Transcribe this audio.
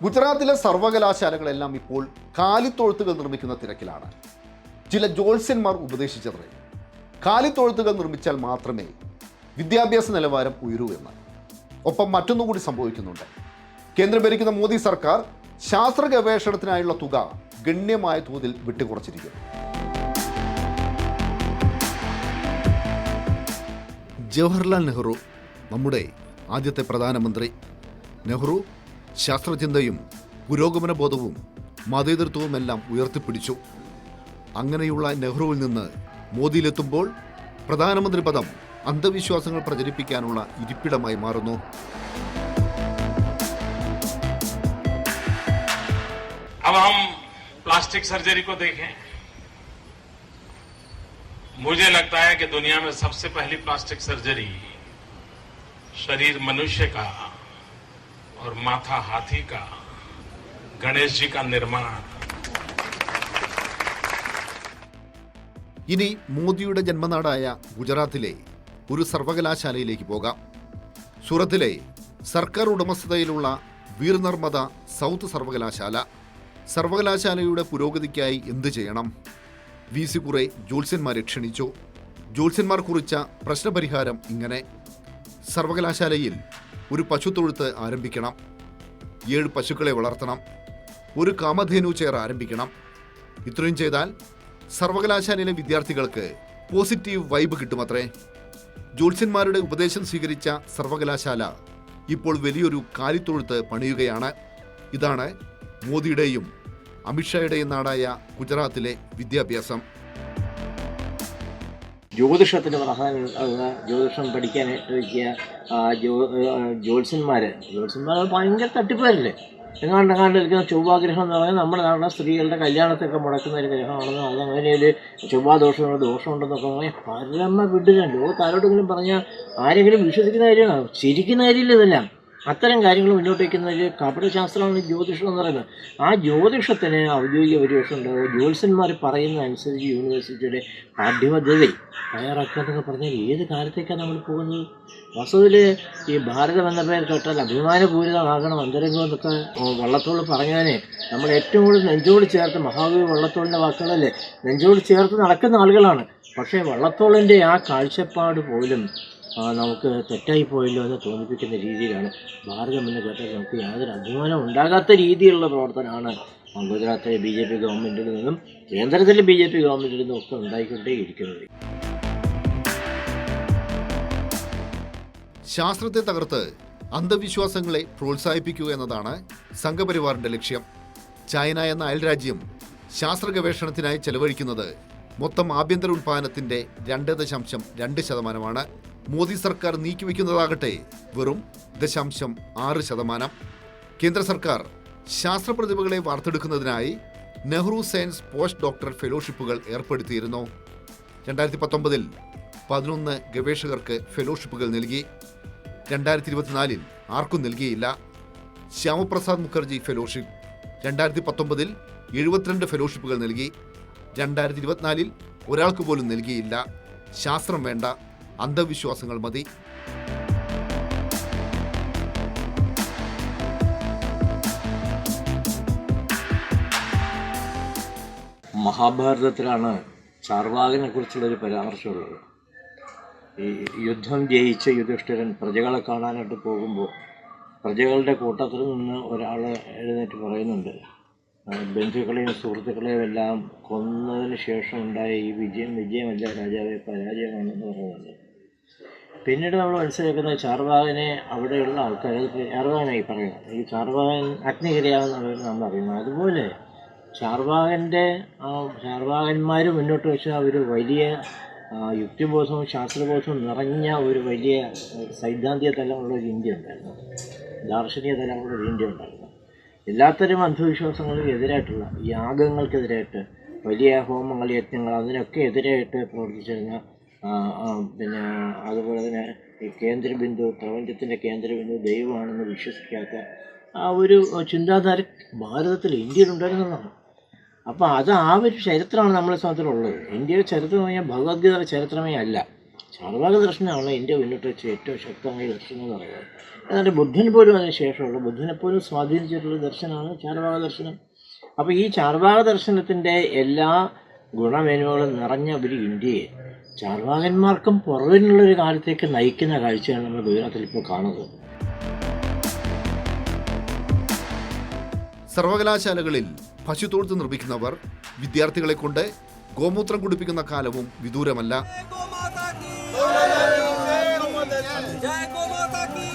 ഗുജറാത്തിലെ സർവകലാശാലകളെല്ലാം ഇപ്പോൾ കാലിത്തൊഴുത്തുകൾ നിർമ്മിക്കുന്ന തിരക്കിലാണ്. ചില ജ്യോത്സ്യന്മാർ ഉപദേശിച്ചത് കാലിത്തൊഴുത്തുകൾ നിർമ്മിച്ചാൽ മാത്രമേ വിദ്യാഭ്യാസ നിലവാരം ഉയരൂ എന്ന്. ഒപ്പം മറ്റൊന്നുകൂടി സംഭവിക്കുന്നുണ്ട്. കേന്ദ്രം ഭരിക്കുന്ന മോദി സർക്കാർ ശാസ്ത്ര ഗവേഷണത്തിനായുള്ള തുക ഗണ്യമായ തോതിൽ വിട്ടുകുറച്ചിരിക്കുന്നു. ജവഹർലാൽ നെഹ്റു നമ്മുടെ ആദ്യത്തെ പ്രധാനമന്ത്രി. നെഹ്റു ശാസ്ത്രചിന്തയും പുരോഗമന ബോധവും മതേതരത്വവുമെല്ലാം ഉയർത്തിപ്പിടിച്ചു. അങ്ങനെയുള്ള നെഹ്റുവിൽ നിന്ന് മോദിയിലെത്തുമ്പോൾ പ്രധാനമന്ത്രി പദം അന്ധവിശ്വാസങ്ങൾ പ്രചരിപ്പിക്കാനുള്ള ഇരിപ്പിടമായി മാറുന്നു. अब हम प्लास्टिक सर्जरी को देखें. मुझे लगता है कि दुनिया में सबसे पहली प्लास्टिक सर्जरी शरीर मनुष्य का और माथा हाथी का, गणेश जी का निर्माण. ഇനി മോദിയുടെ ജന്മനാടായ ഗുജറാത്തിലെ ഒരു സർവകലാശാലയിലേക്ക് പോകാം. സൂറത്തിലെ സർക്കാർ ഉടമസ്ഥതയിലുള്ള വീർ നർമദ സൗത്ത് സർവകലാശാല. സർവകലാശാലയുടെ പുരോഗതിക്കായി എന്ത് ചെയ്യണം? VC കുറെ ജ്യോത്സ്യന്മാരെ ക്ഷണിച്ചു. ജ്യോത്സ്യന്മാർ കുറിച്ച പ്രശ്നപരിഹാരം ഇങ്ങനെ: സർവകലാശാലയിൽ ഒരു പശുത്തൊഴുത്ത് ആരംഭിക്കണം, 7 പശുക്കളെ വളർത്തണം, ഒരു കാമധേനു ചെയർ ആരംഭിക്കണം. ഇത്രയും ചെയ്താൽ സർവകലാശാലയിലെ വിദ്യാർത്ഥികൾക്ക് പോസിറ്റീവ് വൈബ് കിട്ടുമത്രേ. ജ്യോത്സ്യന്മാരുടെ ഉപദേശം സ്വീകരിച്ച സർവകലാശാല ഇപ്പോൾ വലിയൊരു കാലിത്തൊഴുത്ത് പണിയുകയാണ്. ഇതാണ് മോദിയുടെയും അമിത്ഷായുടെയും നാടായ ഗുജറാത്തിലെ വിദ്യാഭ്യാസം. ജ്യോതിഷത്തിന് ജ്യോതിഷം പഠിക്കാനായിട്ട് ജ്യോത്സ്യന്മാർ ഭയങ്കര തട്ടിപ്പേരല്ലേ. എങ്ങാണ്ടിരിക്കുന്ന ചൊവ്വാഗ്രഹം എന്ന് പറഞ്ഞാൽ നമ്മുടെ നാട്ടിലെ സ്ത്രീകളുടെ കല്യാണത്തൊക്കെ മുടക്കുന്ന ഒരു ഗ്രഹമാണെന്ന്, അതങ്ങനെ ഒരു ദോഷമുണ്ടെന്നൊക്കെ പറഞ്ഞാൽ പരമ വിടുകയാണ്. ലോകത്ത് ആരോടെങ്കിലും പറഞ്ഞാൽ ആരെങ്കിലും വിശ്വസിക്കുന്ന കാര്യമാണ്, ചിരിക്കുന്ന കാര്യമില്ല. ഇതെല്ലാം അത്തരം കാര്യങ്ങൾ മുന്നോട്ട് വയ്ക്കുന്ന ഒരു കപടശാസ്ത്രമാണ് ജ്യോതിഷം എന്ന് പറയുന്നത്. ആ ജ്യോതിഷത്തിന് ഔദ്യോഗിക പരിവേഷം ഉണ്ടാവുക, ജ്യോത്സ്യന്മാർ പറയുന്ന അനുസരിച്ച് യൂണിവേഴ്സിറ്റിയുടെ പാഠ്യപദ്ധതി തയ്യാറാക്കുക എന്നൊക്കെ പറഞ്ഞാൽ ഏത് കാലത്തേക്കാണ് നമ്മൾ പോകുന്നത്? വസ്തുവിൽ ഈ ഭാരതം എന്ന പേര് കേട്ടാൽ അഭിമാനപൂരിതമാകണം അന്തരംഗം എന്നൊക്കെ വള്ളത്തോൾ പറഞ്ഞാൽ നമ്മൾ ഏറ്റവും കൂടുതൽ നെഞ്ചോട് ചേർത്ത്, മഹാകവി വള്ളത്തോളിൻ്റെ വാക്കുകളല്ലേ, നെഞ്ചോട് ചേർത്ത് നടക്കുന്ന ആളുകളാണ്. പക്ഷേ വള്ളത്തോളിൻ്റെ ആ കാഴ്ചപ്പാട് പോലും നമുക്ക് തെറ്റായിപ്പോയല്ലോ എന്ന് തോന്നിപ്പിക്കുന്ന രീതിയിലാണ് ഭാരതം എന്ന് കേട്ടാൽ നമുക്ക് യാതൊരു അഭിമാനം ഉണ്ടാകാത്ത രീതിയിലുള്ള പ്രവർത്തനമാണ് ഗുജറാത്തിലെ BJP ഗവൺമെൻറ്റിൽ നിന്നും കേന്ദ്രത്തിലെ BJP ഗവൺമെൻറ്റിൽ നിന്നും ഒക്കെ ഉണ്ടായിക്കൊണ്ടേയിരിക്കുന്നത്. ശാസ്ത്രത്തെ തകർത്ത് അന്ധവിശ്വാസങ്ങളെ പ്രോത്സാഹിപ്പിക്കുക എന്നതാണ് സംഘപരിവാറിന്റെ ലക്ഷ്യം. ചൈന എന്ന അയൽരാജ്യം ശാസ്ത്ര ഗവേഷണത്തിനായി ചെലവഴിക്കുന്നത് മൊത്തം ആഭ്യന്തര ഉൽപ്പാദനത്തിന്റെ 2.2%. മോദി സർക്കാർ നീക്കിവെക്കുന്നതാകട്ടെ വെറും 0.6%. കേന്ദ്ര സർക്കാർ ശാസ്ത്ര പ്രതിഭകളെ വാർത്തെടുക്കുന്നതിനായി നെഹ്റു സയൻസ് പോസ്റ്റ് ഡോക്ടർ ഫെലോഷിപ്പുകൾ ഏർപ്പെടുത്തിയിരുന്നു. 2019 11 ഗവേഷകർക്ക് ഫെലോഷിപ്പുകൾ നൽകി. 2024 ആർക്കും നൽകിയില്ല. ശ്യാമപ്രസാദ് മുഖർജി ഫെലോഷിപ്പ് 2019 72 ഫെലോഷിപ്പുകൾ നൽകി. 2024 ഒരാൾക്ക് പോലും നൽകിയില്ല. ശാസ്ത്രം വേണ്ട, അന്ധവിശ്വാസങ്ങൾ മതി. മഹാഭാരതത്തിലാണ് ചാർവാകനെ കുറിച്ചുള്ളൊരു പരാമർശമുള്ളത്. ഈ യുദ്ധം ജയിച്ച യുധിഷ്ഠിരൻ പ്രജകളെ കാണാനായിട്ട് പോകുമ്പോൾ പ്രജകളുടെ കൂട്ടത്തിൽ നിന്ന് ഒരാൾ എഴുന്നേറ്റ് പറയുന്നുണ്ട്, ബന്ധുക്കളെയും സുഹൃത്തുക്കളെയും എല്ലാം കൊന്നതിന് ശേഷം ഉണ്ടായ ഈ വിജയമല്ല രാജാവെ, പരാജയമാണെന്ന് പറയുന്നുണ്ട്. പിന്നീട് നമ്മൾ മനസ്സിലാക്കുന്നത് ചാർവാകനെ അവിടെയുള്ള ആൾക്കാർ, അത് ചാർവാകനായി പറയുന്നത്, ഈ ചാർവാകൻ അഗ്നികിരയാണെന്നുള്ളത് നമ്മൾ അറിയുന്നത്. അതുപോലെ ചാർവാകന്മാർ മുന്നോട്ട് വെച്ച ഒരു വലിയ യുക്തിബോധവും ശാസ്ത്രബോധവും നിറഞ്ഞ ഒരു വലിയ സൈദ്ധാന്തിക തലമുള്ള ഒരു ഇന്ത്യ ഉണ്ടായിരുന്നു, ദാർശനിക തലമുള്ള ഒരു ഇന്ത്യ ഉണ്ടായിരുന്നു. എല്ലാത്തരം അന്ധവിശ്വാസങ്ങൾക്കും എതിരായിട്ടുള്ള, യാഗങ്ങൾക്കെതിരായിട്ട്, വലിയ ഹോമങ്ങൾ, യജ്ഞങ്ങൾ, അതിനൊക്കെ എതിരായിട്ട് പ്രവർത്തിച്ചിരുന്ന, പിന്നെ അതുപോലെ തന്നെ ഈ കേന്ദ്രബിന്ദു, പ്രപഞ്ചത്തിൻ്റെ കേന്ദ്രബിന്ദു ദൈവമാണെന്ന് വിശ്വസിക്കാത്ത ആ ഒരു ചിന്താധാര ഭാരതത്തിൽ, ഇന്ത്യയിലുണ്ടായിരുന്നതാണ്. അപ്പോൾ ആ ഒരു ചരിത്രമാണ് നമ്മുടെ സമയത്തിലുള്ളത്. ഇന്ത്യയുടെ ചരിത്രം എന്ന് പറഞ്ഞാൽ ഭഗവത്ഗീതയുടെ ചരിത്രമേ അല്ല. ചാർവാക ദർശനമാണ് ഇന്ത്യ മുന്നോട്ട് വെച്ച ഏറ്റവും ശക്തമായ ദർശനം എന്ന് പറയുന്നത്. എന്നിട്ട് ബുദ്ധൻ പോലും അതിന് ശേഷമുള്ള ബുദ്ധനെപ്പോലും സ്വാധീനിച്ചിട്ടുള്ള ദർശനമാണ് ചാർവാക ദർശനം. അപ്പോൾ ഈ ചാർവാക ദർശനത്തിൻ്റെ എല്ലാ ഗുണമേന്മകളും നിറഞ്ഞ ഒരു ഇന്ത്യയെ ചാർവാകന്മാർക്കും പുറകിനുള്ളൊരു കാലത്തേക്ക് നയിക്കുന്ന കാഴ്ചയാണ് നമ്മൾ ഗുജറാത്തിൽ ഇപ്പോൾ കാണുന്നത്. സർവകലാശാലകളിൽ പശുത്തൊഴുത്ത് നിർമ്മിക്കുന്നവർ വിദ്യാർത്ഥികളെ കൊണ്ട് ഗോമൂത്രം കുടിപ്പിക്കുന്ന കാലവും വിദൂരമല്ല. जय गौ माता की